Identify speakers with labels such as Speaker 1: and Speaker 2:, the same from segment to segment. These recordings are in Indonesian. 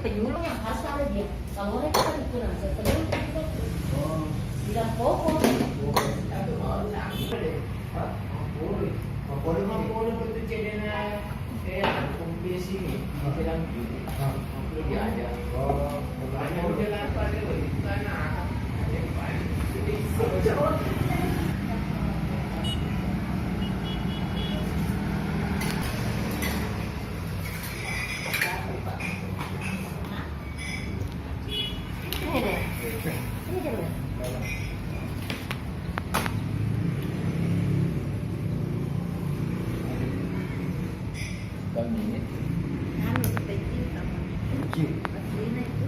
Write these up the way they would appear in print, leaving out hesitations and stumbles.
Speaker 1: penyuluh yang asal dia. Kalau mereka kan itu nanti penyuluh itu bilang pokok.
Speaker 2: Boleh betul jadi kompetisi ni, dalam dia ada. Hanya dia lapar dia bukan nak.
Speaker 1: Ini deh. Ini deh.
Speaker 2: Kami
Speaker 1: Kami seperti sama. Aslinya itu.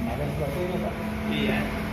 Speaker 2: ada sebagainya tak? Iya.